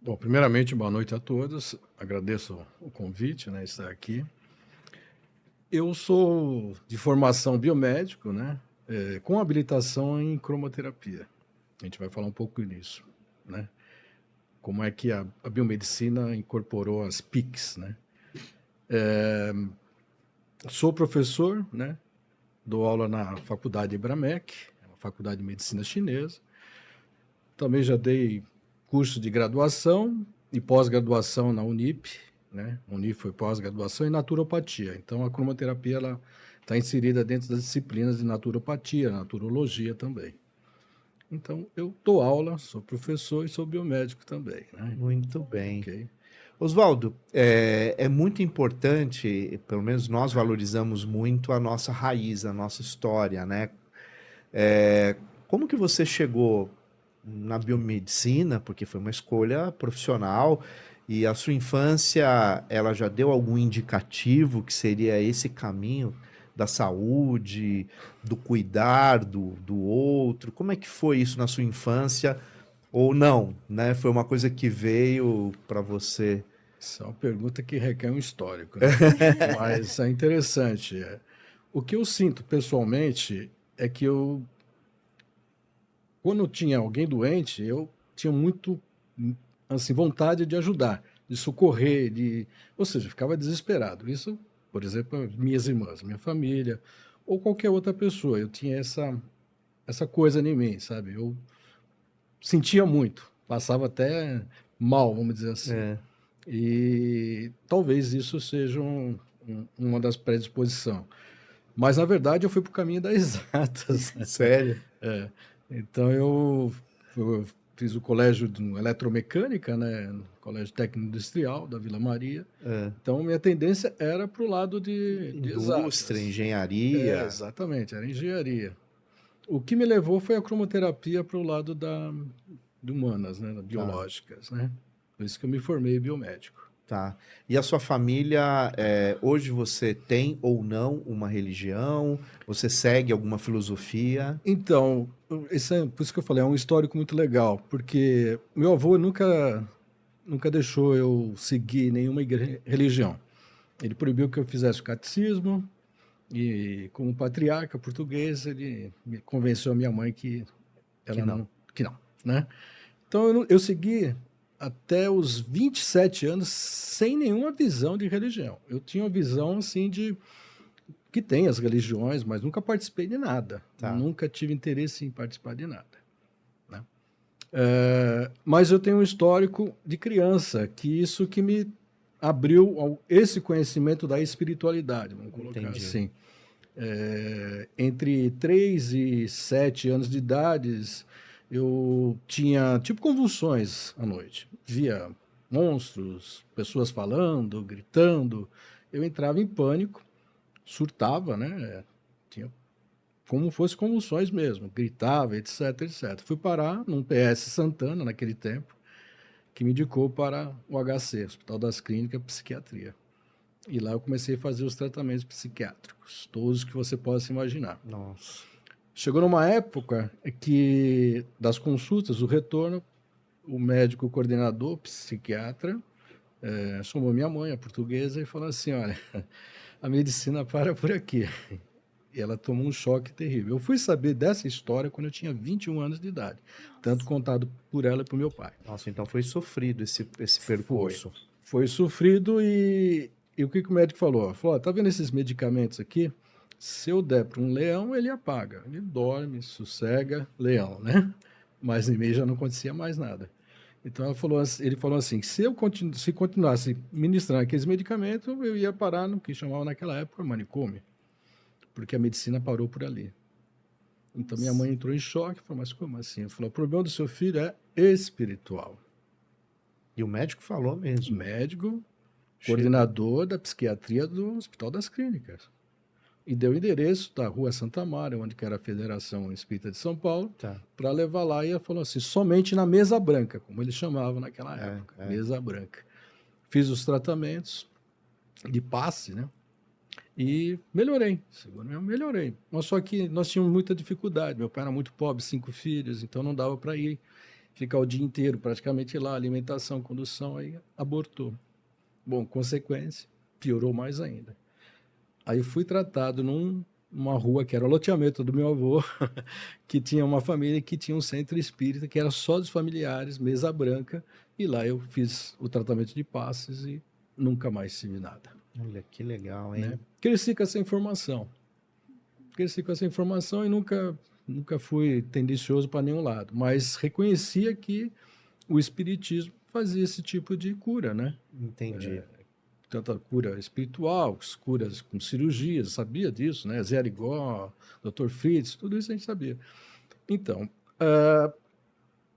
Bom, primeiramente, boa noite a todos. Agradeço o convite, né, estar aqui. Eu sou de formação biomédico, né, com habilitação em cromoterapia. A gente vai falar um pouco nisso, né? Como é que a biomedicina incorporou as PICs, né? Sou professor, né? Dou aula na Faculdade Ibramec, uma faculdade de medicina chinesa. Também já dei curso de graduação e pós-graduação na Unip, né? Unip foi pós-graduação em naturopatia. Então, a cromoterapia ela está inserida dentro das disciplinas de naturopatia, naturologia também. Então, eu dou aula, sou professor e sou biomédico também, né? Muito bem. Ok. Oswaldo, é muito importante, pelo menos nós valorizamos muito a nossa raiz, a nossa história, né? Como que você chegou na biomedicina, porque foi uma escolha profissional, e a sua infância, ela já deu algum indicativo que seria esse caminho da saúde, do cuidar do outro? Como é que foi isso na sua infância? Ou não, né? Foi uma coisa que veio para você. Essa é uma pergunta que requer um histórico, né? Mas é interessante. O que eu sinto pessoalmente é que quando tinha alguém doente, eu tinha muito, assim, vontade de ajudar, de socorrer, ou seja, ficava desesperado. Isso, por exemplo, minhas irmãs, minha família, ou qualquer outra pessoa. Eu tinha essa coisa em mim, sabe? Eu sentia muito, passava até mal, vamos dizer assim. É, E talvez isso seja uma das predisposições. Mas, na verdade, eu fui para o caminho das exatas. sério? Então, eu fiz o colégio de eletromecânica, né? Colégio Técnico Industrial da Vila Maria. É. Então, minha tendência era para o lado de Indústria, exatas. engenharia. Exatamente, era engenharia. O que me levou foi a cromoterapia para o lado de humanas, né? Tá, Biológicas, né? Por isso que eu me formei biomédico. tá. E a sua família, hoje você tem ou não uma religião? Você segue alguma filosofia? Então, por isso que eu falei, é um histórico muito legal, porque meu avô nunca deixou eu seguir nenhuma religião. Ele proibiu que eu fizesse o catecismo e, como patriarca português, ele me convenceu a minha mãe que Que ela não. que não, né? Então eu segui até os 27 anos sem nenhuma visão de religião. Eu tinha uma visão assim de que tem as religiões, mas nunca participei de nada. Tá. Nunca tive interesse em participar de nada. Né? Mas eu tenho um histórico de criança, que isso que me abriu esse conhecimento da espiritualidade, vamos colocar Entendi. assim. Entre 3 e 7 anos de idade, eu tinha tipo convulsões à noite. Via monstros, pessoas falando, gritando. Eu entrava em pânico, surtava, né? Tinha como fosse convulsões mesmo, gritava, etc, etc. Fui parar num PS Santana naquele tempo, que me indicou para o HC, Hospital das Clínicas Psiquiatria. E lá eu comecei a fazer os tratamentos psiquiátricos, todos que você possa imaginar. Nossa. Chegou numa época que, das consultas, o retorno, o médico coordenador, psiquiatra, chamou minha mãe, a portuguesa, e falou assim, olha, a medicina para por aqui. E ela tomou um choque terrível. Eu fui saber dessa história quando eu tinha 21 anos de idade, tanto contado por ela e por meu pai. Nossa, então foi sofrido esse Foi. percurso. Foi sofrido e o que o médico falou? Falou, tá vendo esses medicamentos aqui? Se eu der para um leão, ele apaga. Ele dorme, sossega, leão, né? Mas em mim já não acontecia mais nada. Então ele falou assim, que se continuasse ministrando aqueles medicamentos, eu ia parar no que chamava naquela época manicômio, porque a medicina parou por ali. Então minha mãe entrou em choque, falou, mas como assim? Ele falou, o problema do seu filho é espiritual. E o médico falou mesmo. Médico, Chegou. coordenador da psiquiatria do Hospital das Clínicas. E deu o endereço da Rua Santa Mária, onde era a Federação Espírita de São Paulo, Tá. para levar lá e ela falou assim, somente na mesa branca, como eles chamavam naquela época, mesa branca. Fiz os tratamentos de passe, né? E melhorei, segundo eu melhorei. Mas só que nós tínhamos muita dificuldade. Meu pai era muito pobre, 5 filhos, então não dava para ir ficar o dia inteiro praticamente lá, alimentação, condução, aí abortou. Bom, consequência, piorou mais ainda. Aí eu fui tratado numa rua que era o loteamento do meu avô, que tinha uma família que tinha um centro espírita que era só dos familiares, mesa branca, e lá eu fiz o tratamento de passes e nunca mais tive nada, Olha, que legal, né? hein? Cresci com essa informação. Cresci com essa informação e nunca fui tendencioso para nenhum lado, mas reconhecia que o espiritismo fazia esse tipo de cura, né? Entendi. Tanto a cura espiritual, as curas com cirurgias, sabia disso, né? Zé Arigó, Dr. Fritz, tudo isso a gente sabia. Então,